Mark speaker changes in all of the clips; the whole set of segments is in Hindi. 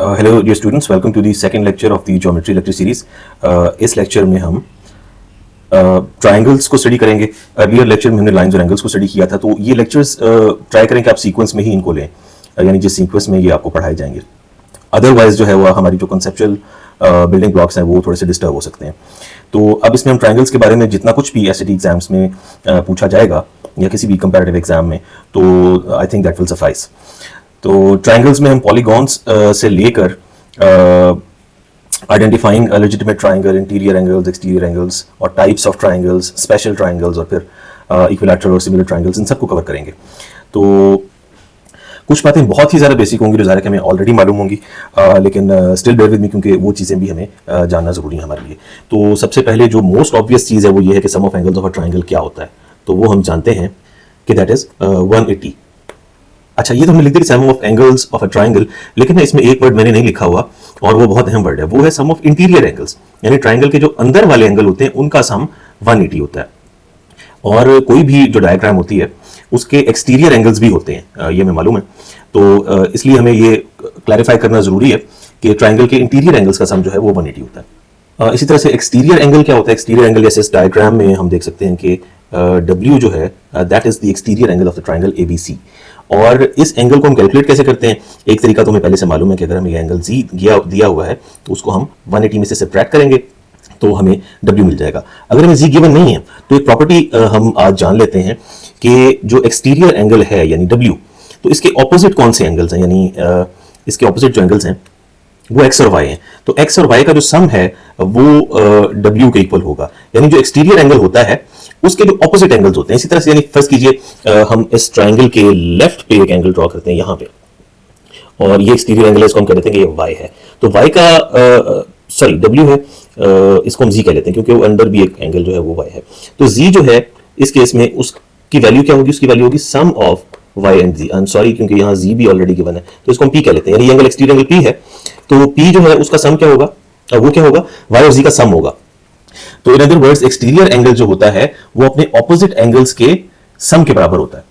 Speaker 1: Hello dear students, welcome to the second lecture of the geometry lecture series. इस लेक्चर में हम ट्रायंगल्स को स्टडी करेंगे। अर्लियर लेक्चर में हमने लाइंस और एंगल्स को स्टडी किया था, तो ये लेक्चर्स ट्राई करें कि आप सीक्वेंस में ही इनको लें, यानी जिस सीक्वेंस में ये आपको पढ़ाए जाएंगे। अदरवाइज जो है वो हमारी जो कंसेप्चुअल बिल्डिंग ब्लॉक्स हैं वो थोड़े से डिस्टर्ब हो सकते हैं। तो अब इसमें हम ट्रायंगल्स के बारे में जितना कुछ भी एसएटी एग्जाम्स में पूछा जाएगा या किसी भी कंपैरेटिव एग्जाम में, तो I think that will suffice. तो ट्रायंगल्स में हम पॉलीगॉन्स से लेकर identifying legitimate triangle, interior angles, exterior angles और types of triangles, special triangles और फिर इक्विलैटरल और सिमिलर ट्रायंगल्स, इन सबको कवर करेंगे। तो कुछ बातें बहुत ही ज़्यादा बेसिक होंगी जो ज़्यादा कि हमें ऑलरेडी मालूम होंगी, लेकिन स्टिल बेयर विद मी, क्योंकि वो चीज़ें भी हमें जानना ज़रूरी है हमारे लिए। तो सबसे पहले जो मोस्ट ऑब्वियस चीज़ है वो ये है कि sum of angles of a triangle क्या होता है। तो वो हम जानते हैं कि दैट इज़ 180। अच्छा, ये तो हमने लिख दिया sum of angles of a triangle, लेकिन इसमें एक वर्ड मैंने नहीं लिखा हुआ और वो बहुत अहम वर्ड है, वो है सम ऑफ इंटीरियर एंगल्स। यानी ट्रायंगल के जो अंदर वाले एंगल होते हैं उनका सम 180 होता है। और कोई भी जो डायग्राम होती है उसके एक्सटीरियर एंगल्स भी होते हैं, ये हमें मालूम है। तो इसलिए हमें ये क्लैरिफाई करना जरूरी है कि ट्रायंगल के इंटीरियर एंगल्स का सम जो है वो 180 होता है। इसी तरह से एक्सटीरियर एंगल क्या होता है? एक्सटीरियर एंगल जैसे इस डायग्राम में हम देख सकते हैं कि W जो है that is the exterior angle of the triangle ABC। और इस एंगल को हम कैलकुलेट कैसे करते हैं? एक तरीका तो हमें पहले से मालूम है कि अगर हमें ये एंगल Z दिया हुआ है तो उसको हम 180 में से सब्ट्रैक्ट करेंगे तो हमें W मिल जाएगा। अगर हमें Z गिवन नहीं है तो एक प्रॉपर्टी हम आज जान लेते हैं कि जो एक्सटीरियर एंगल है यानी W, तो इसके ऑपोजिट कौन से एंगल्स हैं, यानी इसके ऑपोजिट जो एंगल्स हैं वो एक्स और वाई हैं। तो एक्स और वाई का जो सम है वो W के इक्वल होगा। यानी जो एक्सटीरियर एंगल होता है उसके जो ऑपोजिट एंगल्स होते हैं। इसी तरह से यानी फर्स्ट कीजिए हम इस ट्रायंगल के लेफ्ट पे एक एंगल ड्रॉ करते हैं यहाँ पे, और ये एक्सटीरियर एंगल है, इसको हम कह देते हैं कि ये y है। तो y का सॉरी W है, इसको हम z कह लेते हैं क्योंकि वो अंदर भी एक एंगल जो है वो y है। तो z जो है इस केस में उसकी वैल्यू क्या होगी? उसकी वैल्यू होगी sum of y and z। I am sorry क्योंकि यहाँ z भी ऑलरेडी गिवन है, तो इसको हम p कह लेते हैं। यानी एंगल एक्सटीरियर एंगल p है, तो p जो है उसका सम क्या होगा? वो क्या होगा? y और z का सम होगा। तो in other words exterior angle जो होता है वो अपने ऑपोजिट एंगल्स के सम के बराबर होता है।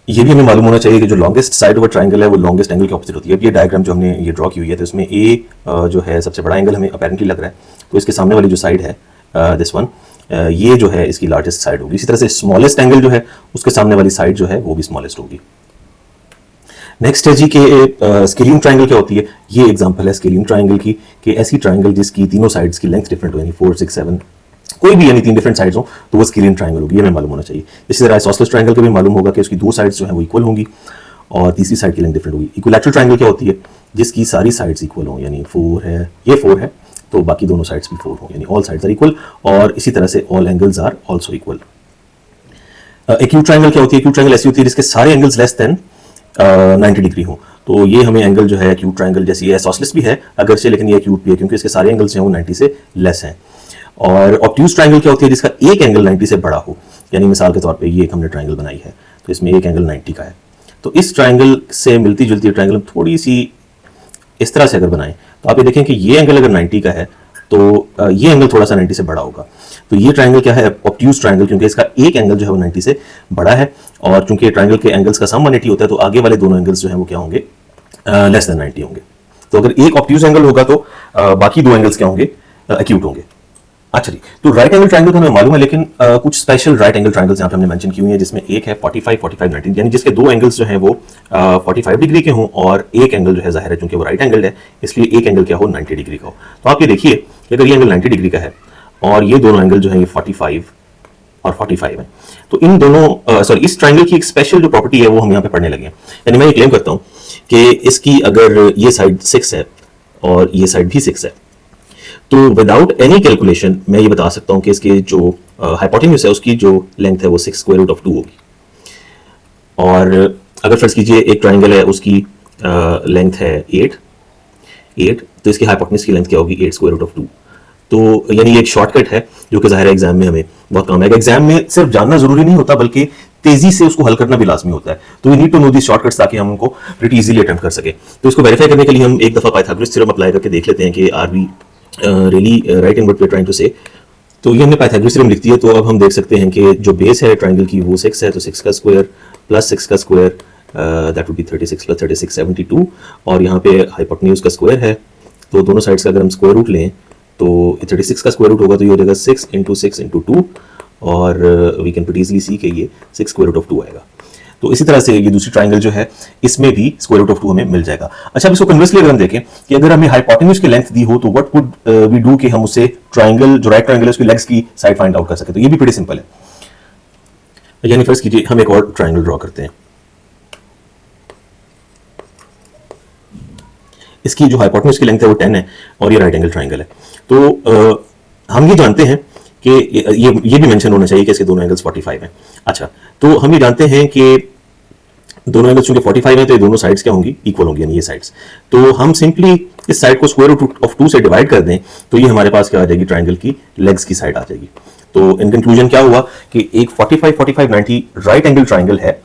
Speaker 1: ये भी हमें मालूम होना चाहिए कि जो longest side of a triangle है वो लॉन्गेस्ट एंगल के ऑपोजिट होती है। अब ये डायग्राम जो हमने ये ड्रॉ की हुई है तो इसमें A जो है सबसे बड़ा एंगल हमें अपेरेंटली लग रहा है, तो इसके सामने वाली जो साइड है दिस वन, ये जो है इसकी लार्जेस्ट साइड होगी। इसी तरह से स्मॉलेस्ट एंगल जो है उसके सामने वाली साइड जो है वो भी स्मॉलेस्ट होगी। नेक्स्ट है जी के स्केलिंग ट्रायंगल क्या होती है? ये एग्जांपल है स्केलिंग ट्रायंगल की, कि ऐसी ट्रायंगल जिसकी तीनों साइड्स की लेंथ डिफरेंट हो, यानी 4, 6, 7 कोई भी यानी 3 डिफरेंट साइड्स हो तो वो स्केलिंग ट्रायंगल होगी। ये हमें मालूम होना चाहिए। इसी तरह आइसोसेलेस ट्रायंगल का भी मालूम होगा कि उसकी 2 साइड्स जो है वो इक्वल होंगी और तीसरी साइड की लेंथ डिफरेंट होगी। इक्विलैटरल ट्रायंगल क्या होती है? जिसकी सारी साइड्स इक्वल हो, यानी 4 है, ये 4 है तो बाकी दोनों साइड्स भी 4 हो, यानी ऑल साइड्स आर इक्वल, और इसी तरह से all angles are also equal. Acute triangle क्या होती है? एक्यूट ट्रायंगल ऐसी होती है जिसके सारे एंगल्स लेस देन 90 डिग्री हो। तो ये हमें एंगल जो है एक्यूट ट्रायंगल, जैसे ये आइसोसेलेस भी है अगरचे, लेकिन ये एक्यूट भी है क्योंकि इसके सारे एंगल्स जो हैं वो 90 से लेस हैं। और ऑब्ट्यूज ट्रायंगल क्या होती है? जिसका एक एंगल 90 से बड़ा हो, यानी मिसाल के तौर पे ये एक हमने ट्रायंगल बनाई है तो इसमें एक एंगल 90 का है, तो इस ट्रायंगल से मिलती जुलती ट्रायंगल थोड़ी सी इस तरह से अगर बनाएं तो आप ये देखें कि ये एंगल अगर 90 का है तो ये एंगल थोड़ा सा 90 से बड़ा होगा। तो ये ट्रायंगल क्या है? ऑब्ट्यूज ट्रायंगल, क्योंकि इसका एक एंगल जो है वो 90 से बड़ा है, और चूंकि ट्रायंगल के एंगल्स का सम 180 होता है तो आगे वाले दोनों एंगल्स जो है वो क्या होंगे? लेस देन 90 होंगे। तो अगर एक ऑब्ट्यूज एंगल होगा तो बाकी दो एंगल्स क्या होंगे? एक्यूट होंगे। अच्छा जी, तो राइट एंगल ट्रायंगल तो हमें मालूम है, लेकिन कुछ स्पेशल राइट एंगल ट्रायंगल्स यहाँ पे हमने मेंशन की हुई है, जिसमें एक है 45, 45, 90, यानी जिसके दो एंगल्स जो हैं वो 45 डिग्री के हों और एक एंगल जो है जाहिर है चूंकि वो राइट एंगल है इसलिए एक एंगल क्या हो? 90 डिग्री का हो। तो आप ये देखिए कि अगर ये एंगल 90 डिग्री का है और ये दोनों एंगल जो है ये 45 और 45 है, तो इन दोनों सॉरी इस ट्रायंगल की एक स्पेशल जो प्रॉपर्टी है वो हम यहाँ पे पढ़ने लगे हैं। यानी मैं ये क्लेम करता हूँ कि इसकी अगर ये साइड 6 है और ये साइड भी 6 है तो विदाउट एनी कैलकुलेशन मैं ये बता सकता हूं कि इसके जो हाइपोटेन्यूज है उसकी जो लेंथ है वो 6 स्क्वायर रूट ऑफ 2 होगी। और अगर फर्ज कीजिए एक ट्रायंगल है उसकी लेंथ है 8 तो इसकी हाइपोटेन्यूज की लेंथ क्या होगी? 8 स्क्वायर रूट ऑफ 2। तो यानी ये एक शॉर्टकट है जो कि जाहिर है एग्जाम में हमें बहुत काम आएगा। एग्जाम में सिर्फ जानना जरूरी नहीं होता बल्कि तेजी से उसको हल करना भी लाजमी होता है। तो we need to know the shortcuts ताकि हम उनको प्रीटी इजीली अटेम्प्ट कर सके। तो इसको वेरीफाई करने के लिए हम एक दफा पाइथागोरस थ्योरम अप्लाई करके देख लेते हैं कि are we really right in what we are trying to say. तो ये हमने पाइथागोरस थ्योरम लिख दिया, तो अब हम देख सकते हैं कि जो बेस है ट्रायंगल की वो 6 है, तो 6 का स्क्वायर प्लस 6 का square that would be 36 plus 36 72, और यहाँ पे हाइपोटेन्यूज का स्क्वायर है, तो दोनों साइड्स का अगर हम स्क्वायर रूट लें तो 36 का स्क्वायर रूट होगा तो ये हो जाएगा 6 इंटू 2, और we can pretty easily see कि ये 6 स्क्वायर रूट ऑफ 2 आएगा। तो इसी तरह से ये दूसरी ट्राइंगल जो है इसमें भी स्क्वायर रूट ऑफ 2 हमें मिल जाएगा। अच्छा, अब इसको कन्वर्सली अगर हम देखें कि अगर हमें हाइपोटेन्यूज की लेंथ दी हो तो व्हाट वुड वी डू कि हम उसे ट्राइंगल, जो राइट ट्राइंगल है उसकी लेग्स की साइड फाइंड आउट कर सके। तो ये भी बड़ी सिंपल है। यानी फर्स्ट कीजिए हम एक और ट्राइंगल ड्रॉ करते हैं। इसकी जो हाइपोटेन्यूज की लेंथ है वो 10 है और ये राइट एंगल ट्राइंगल है। तो हम ये जानते हैं कि ये भी मेंशन होना चाहिए कि इसके दोनों एंगल्स 45 हैं। अच्छा, तो हम ये जानते हैं कि दोनों एंगल्स चूंकि 45 हैं तो ये दोनों साइड्स क्या होंगी, इक्वल होंगी, यानी ये साइड्स। तो हम सिंपली इस साइड को स्क्वायर रूट ऑफ 2 से डिवाइड कर दें तो ये हमारे पास क्या आ जाएगी, ट्राइंगल की लेग्स की साइड आ जाएगी। तो इन कंक्लूजन क्या हुआ कि एक 45 45 90 राइट एंगल ट्राइंगल है,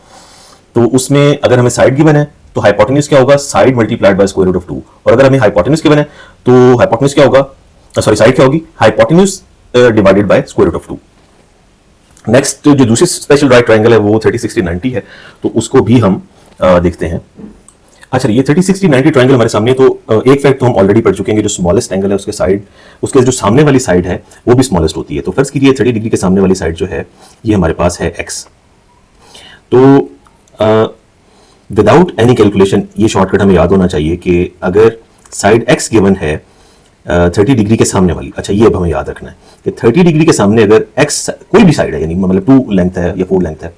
Speaker 1: तो उसमें अगर हमें साइड गिवन है तो हाइपोटेन्यूज क्या होगा, side multiplied by square root of 2, और अगर हमें हाइपोटेन्यूज गिवन है तो हाइपोटेन्यूज क्या होगा, सॉरी साइड क्या होगी, hypotenuse divided by square root of 2। Next जो दूसरी स्पेशल राइट ट्राइंगल है वो 30 60 90 है, तो उसको भी हम देखते हैं। अच्छा, ये 30 60 90 ट्राइंगल हमारे सामने, तो एक फैक्ट तो हम ऑलरेडी पढ़ चुके हैं कि जो स्मॉलेस्ट एंगल है उसके साइड, उसके जो सामने वाली साइड है वो भी स्मॉलेस्ट होती है। तो फर्स्ट कीजिए 30 डिग्री के सामने वाली साइड जो है ये हमारे पास है x। तो विदाउट एनी कैलकुलेशन ये शॉर्टकट हमें याद होना चाहिए कि अगर साइड x गिवन है 30 डिग्री के सामने वाली, अच्छा ये अब हमें याद रखना है कि 30 डिग्री के सामने अगर x कोई भी साइड है, यानी मतलब 2 लेंथ है या 4 लेंथ है,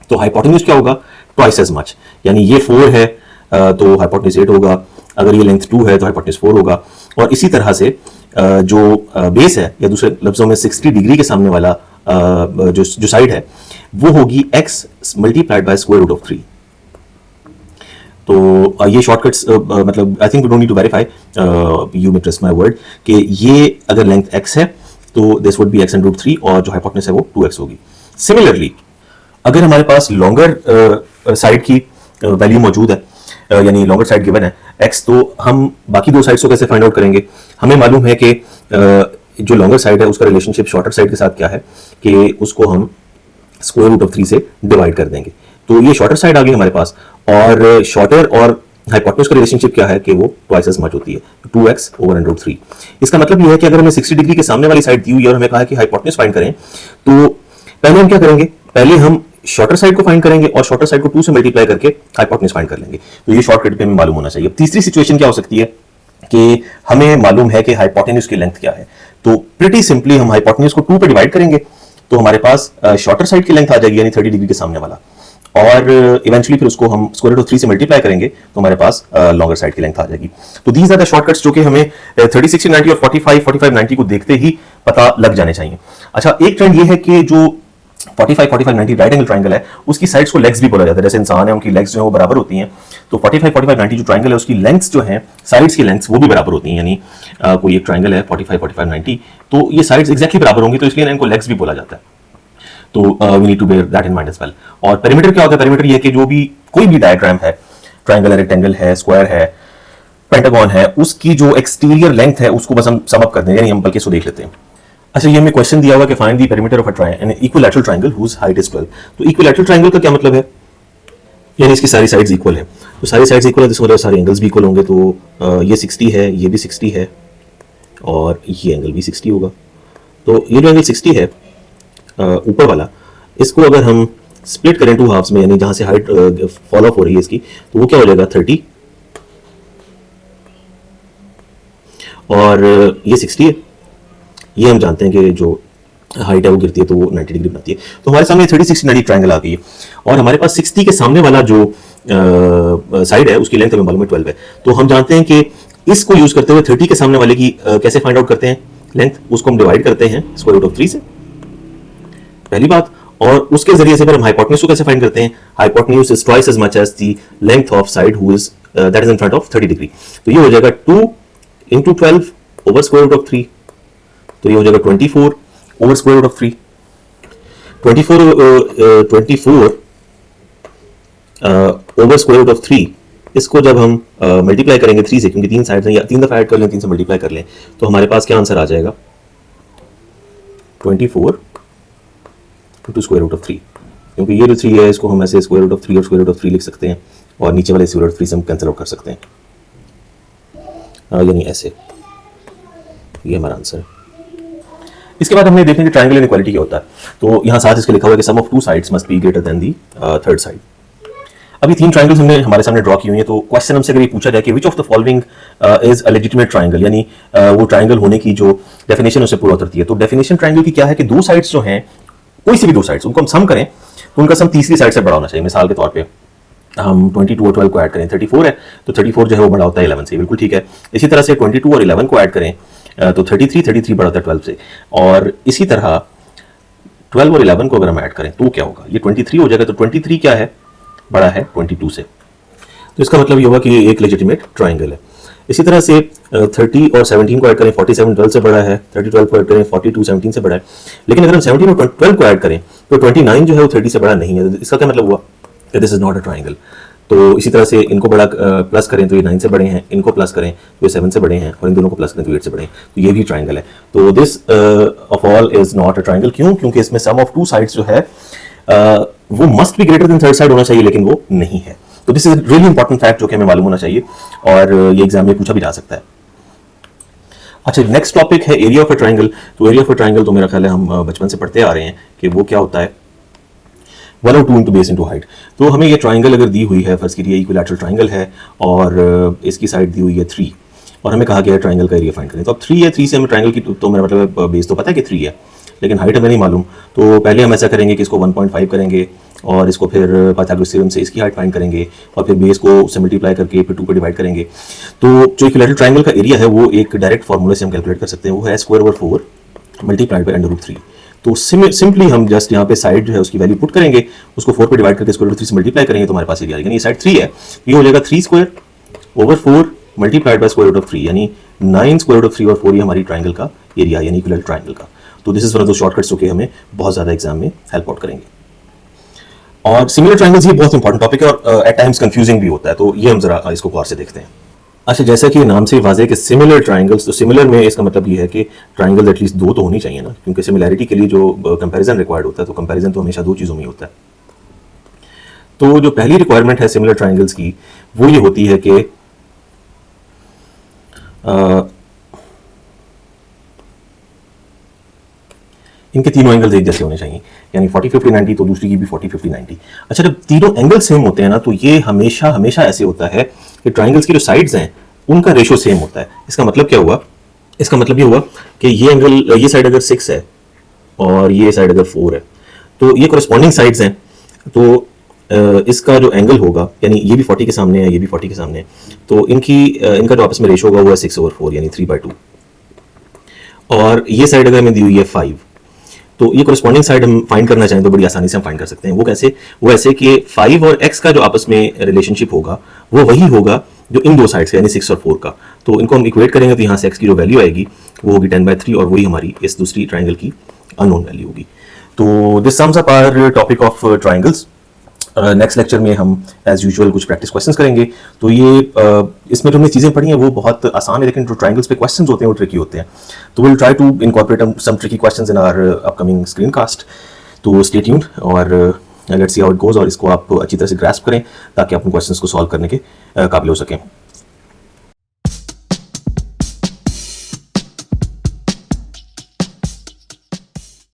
Speaker 1: तो हाइपोटेन्यूज क्या होगा, ट्वाइस एज मच, यानी ये 4 है तो हाइपोटेन्यूज 8 होगा, अगर ये लेंथ 2 है तो हाइपोटेन्यूज 4 होगा, और इसी तरह से जो बेस है या दूसरे लफ्जों में 60 डिग्री के सामने वाला जो साइड है वो होगी x multiplied by square root of 3। तो ये शॉर्टकट्स मतलब I think we don't need to verify, you may trust my word कि ये अगर लेंथ x है तो this would be x under root 3 और जो हाइपोटेन्यूज है वो 2x होगी। सिमिलरली अगर हमारे पास लॉन्गर साइड की वैल्यू मौजूद है, यानी लॉन्गर साइड गिवन है x, तो हम बाकी दो साइड्स को कैसे फाइंड आउट करेंगे। हमें मालूम है कि जो लॉन्गर साइड है उसका रिलेशनशिप शॉर्टर साइड के साथ क्या है कि उसको हम स्क्वायर रूट ऑफ 3 से डिवाइड कर देंगे। तो ये शॉर्टर साइड आ गई हमारे पास, और शॉर्टर और हाइपोटेन्यूज का रिलेशनशिप क्या है कि वो ट्वाइस एज मच होती है, 2x ओवर अंडर रूट 3। इसका मतलब ये है कि अगर हमें 60 डिग्री के सामने वाली साइड दी हुई है और हमें कहा है कि हाइपोटेन्यूज फाइंड करें, तो पहले हम क्या करेंगे, पहले हम शॉर्टर साइड को फाइंड करेंगे और शॉर्टर साइड को 2 से मल्टीप्लाई करके हाइपोटेन्यूज फाइंड कर लेंगे। तो ये शॉर्टकट पे हमें मालूम होना चाहिए। तीसरी सिचुएशन क्या हो सकती है कि हमें मालूम है कि हाइपोटेन्यूज की लेंथ क्या है, तो प्रीटी सिंपली हम हाइपोटेन्यूज को 2 पे डिवाइड करेंगे तो हमारे पास शॉर्टर साइड की लेंथ आ जाएगी, यानी 30 डिग्री के सामने वाला, और इवेंचुअली फिर उसको हम स्क्वायर रूट ऑफ 3 से मल्टीप्लाई करेंगे तो हमारे पास लॉन्गर साइड की लेंथ आ जाएगी। तो दीज आर द शॉर्टकट्स जो कि हमें 30 60 90 और 45 45 90 को देखते ही पता लग जाने चाहिए। अच्छा, एक ट्रेंड ये है कि जो 45 45 90 राइट एंगल ट्राइंगल है उसकी साइड्स को लेग्स भी बोला जाता है, जैसे इंसान है उनकी लेग्स जो है वो बराबर होती हैं, तो 45 45 90 जो ट्राइंगल है उसकी लेंथ्स जो हैं, साइड्स की लेंथ्स वो भी बराबर होती हैं, यानी कोई एक ट्राइंगल है 45 45 90 तो ये साइड्स एग्जैक्टली बराबर होंगी, तो इसलिए इनको लेग्स भी बोला जाता है। तो we need to bear that in mind as well. और पेरीमीटर क्या होता है, पेरीमीटर ये है कि जो भी कोई भी डायग्राम है, ट्राइंगल है, रेक्टेंगल है, स्क्वायर है, पेंटागन है, उसकी जो एक्सटीरियर लेंथ है उसको बस हम सम अप कर दें, यानी हम बल्कि इसको देख लेते हैं। अच्छा, ये हमें क्वेश्चन दिया हुआ कि find the perimeter of a an equilateral triangle whose height is 12। तो इक्विलैटरल ट्राइंगल का क्या मतलब है, यानी इसकी सारी साइड्स इक्वल है, तो सारी साइड्स इक्वल है तो मतलब सारे एंगल्स भी इक्वल होंगे, तो ये 60 है, ये भी 60 है, और ये एंगल भी 60 होगा। तो ये जो एंगल 60 है ऊपर वाला, इसको अगर हम स्प्लिट करें 2 हाफ्स में, यानी जहां से हाइट फॉल ऑफ हो रही है इसकी, तो वो क्या हो जाएगा 30, और ये 60 है। ये हम जानते हैं कि जो हाइट है वो गिरती है तो वो 90 डिग्री बनाती है। तो हमारे सामने 30 60 90 ट्राइंगल आ गई है, और हमारे पास 60 के सामने वाला जो साइड है उसकी लेंथ हमें मालूम है 12 है। तो हम जानते हैं कि इसको यूज करते हुए 30 के सामने वाले की कैसे फाइंड आउट करते हैं लेंथ, उसको हम डिवाइड करते हैं स्क्वायर रूट ऑफ 3 से, पहली बात। और उसके जरिए से फिर हम हाइपोटेन्यूज को कैसे फाइंड करते हैं, hypotenuse is twice as much as the length of side who is that is in front of 30 degree. तो ये हो जाएगा 2 into 12 over square root of 3, तो ये हो जाएगा 24 over square root of 3। 24 over square root of 3, इसको जब हम मल्टीप्लाई करेंगे 3 से, क्योंकि 3 साइड्स हैं, या 3 दफा ऐड कर लें, 3 से मल्टीप्लाई कर लें, तो हमारे पास क्या आंसर आ जाएगा 24 into स्क्वायर रूट ऑफ 3। क्योंकि ये जो 3 है इसको हम ऐसे स्क्वायर रूट ऑफ 3 और स्क्वायर रूट ऑफ 3 लिख सकते हैं, और नीचे वाले स्क्वायर रूट ऑफ 3 से हम कैंसिल आउट कर सकते हैं, यानी ऐसे। ये हमारा आंसर है। इसके बाद हमने देखने की ट्रायंगल इनइक्वालिटी क्या होता है। तो यहाँ साथ इसके लिखा हुआ है कि sum of two sides must be greater than the third side. अभी 3 ट्रायंगल्स हमने हमारे सामने ड्रॉ की हुई हैं, तो क्वेश्चन हमसे अगर ये पूछा जाए कि which of the following is a legitimate triangle, यानी वो ट्रायंगल होने की जो डेफिनेशन उससे पूरा उतरती है। तो डेफिनेशन ट्रायंगल की क्या है कि दो साइड्स जो हैं, कोई सी भी दो साइड्स, उनको हम सम करें तो उनका सम तीसरी साइड से बड़ा होना चाहिए। मिसाल के तौर पे हम 22 और 12 को ऐड करें, 34 है तो 34 जो है वो बड़ा होता है 11 से, बिल्कुल ठीक है। इसी तरह से 22 और 11 को ऐड करें तो 33 बड़ा होता है 12 से, और इसी तरह 12 और 11 को अगर हम ऐड करें तो क्या होगा, ये 23 हो जाएगा। तो 23 क्या है, बड़ा है 22 से। तो इसका मतलब ये होगा कि ये एक लेजिटिमेट ट्रायंगल है। इसी तरह से 30 और 17 को ऐड करें, 47 12 से बड़ा है, 30 12 को ऐड करें 42 17 से बड़ा है। लेकिन अगर हम 17 और 12 को ऐड करें तो 29 जो है वो 30 से बड़ा नहीं है। इसका क्या मतलब हुआ कि this is not a triangle. तो इसी तरह से इनको बड़ा प्लस करें तो ये 9 से बड़े हैं, इनको प्लस करें तो ये 7 से बड़े हैं, और इन दोनों को प्लस करें तो 8 से बड़े हैं, तो ये भी ट्रायंगल है। तो this of all is not a triangle. क्यों? क्योंकि इसमें सम ऑफ टू साइड्स जो है वो must be greater then third side होना चाहिए, लेकिन वो नहीं है। तो this is really important fact जो कि हमें मालूम होना चाहिए, और ये एग्जाम में पूछा भी जा सकता है। अच्छा, नेक्स्ट टॉपिक है एरिया ऑफ अ ट्रायंगल। तो एरिया ऑफ अ ट्रायंगल तो मेरा ख्याल है हम बचपन से पढ़ते आ रहे हैं कि वो क्या होता है, 1 और 2 इंटू बेस इंटू हाइट। तो हमें ये ट्रायंगल अगर दी हुई है, फर्स्ट की ये इक्विलैटरल ट्रायंगल है और इसकी साइड दी हुई है 3, और हमें कहा गया है ट्रायंगल का एरिया फाइंड करें। तो अब 3 है, 3 से हमें ट्रायंगल की तो मेरा मतलब बेस तो पता है कि 3 है, लेकिन हाइट हमें नहीं मालूम। तो पहले हम ऐसा करेंगे कि इसको 1.5 करेंगे और इसको फिर पाइथागोरस थ्योरम से इसकी हाइट फाइंड करेंगे, और फिर बेस को उससे मल्टीप्लाई करके फिर 2 पे डिवाइड करेंगे। तो जो इक्विलैटरल ट्रायंगल का एरिया है वो एक डायरेक्ट फार्मूले से हम कैलकुलेट कर सकते हैं, वो है स्क्वायर ओवर 4 मल्टीप्लाइड बाय √3। तो सिंपली हम जस्ट यहाँ पे साइड जो है उसकी वैल्यू पुट करेंगे, उसको 4 पे डिवाइड करके स्क्वायर रूट 3 से मल्टीप्लाई करेंगे तो हमारे पास एरिया आएगा। ये साइड 3 है, ये हो जाएगा 3 square over 4 multiplied by square root of 3, यानी 9 स्क्वायर रूट ऑफ 3 और 4 ये हमारी ट्रायंगल का एरिया, यानी इक्विलैटरल ट्रायंगल का। तो this is one of the shortcuts जो कि हमें बहुत ज्यादा एग्जाम में हेल्प आउट करेंगे। और सिमिलर ट्रायंगल्स ये बहुत इंपॉर्टेंट टॉपिक है, और एट टाइम्स कंफ्यूजिंग भी होता है। तो ये हम जरा इसको गौर से देखते हैं। अच्छा, जैसा कि नाम से वाज़ेह कि सिमिलर ट्रायंगल्स, तो सिमिलर में इसका मतलब ये है कि ट्रायंगल एटलीस्ट 2 तो होनी चाहिए ना, क्योंकि सिमिलैरिटी के लिए जो कंपैरिजन रिक्वायर्ड होता है, तो कंपैरिजन तो हमेशा 2 चीज़ों में होता है। तो जो पहली रिक्वायरमेंट है सिमिलर ट्रायंगल्स की, वो ये होती है कि इनके तीनों एंगल्स एक जैसे होने चाहिए, यानी 40 50 90, तो दूसरी की भी 40 50 90। अच्छा, जब तीनों एंगल सेम होते हैं ना, तो ये हमेशा हमेशा ऐसे होता है कि ट्रायंगल्स की जो साइड्स हैं उनका रेशो सेम होता है। इसका मतलब क्या हुआ, इसका मतलब ये हुआ कि ये एंगल, ये साइड अगर 6 है और ये साइड अगर 4 है, तो ये कोरिस्पॉन्डिंग साइड्स हैं। तो इसका जो एंगल होगा, यानी ये भी 40 के सामने है, ये भी 40 के सामने है, तो इनका जो आपस में रेशो होगा वो है 6/4, यानी 3/2। और ये साइड अगर हमें दी हुई है 5, तो ये कोरिस्पॉन्डिंग साइड हम फाइंड करना चाहें तो बड़ी आसानी से हम फाइंड कर सकते हैं। वो कैसे? वो ऐसे कि 5 और x का जो आपस में रिलेशनशिप होगा वो वही होगा जो इन दो साइड्स, यानी 6 और 4 का। तो इनको हम इक्वेट करेंगे तो यहाँ से x की जो वैल्यू आएगी वो होगी 10/3, और वही हमारी इस दूसरी ट्रायंगल की अननोन वैल्यू होगी। तो this sums up our topic of triangles. Next lecture में हम एज यूजुअल कुछ प्रैक्टिस क्वेश्चंस करेंगे। तो ये इसमें जो हमने चीज़ें पढ़ी हैं वो बहुत आसान है, लेकिन जो ट्रायंगल्स पे क्वेश्चंस होते हैं वो ट्रिकी होते हैं। तो will try to incorporate some tricky questions in our upcoming screencast. तो स्टे ट्यून्ड और let's see how it goes, और इसको आप अच्छी तरह से ग्रास्प करें ताकि आप उन क्वेश्चंस को सॉल्व करने के काबिल हो सकें।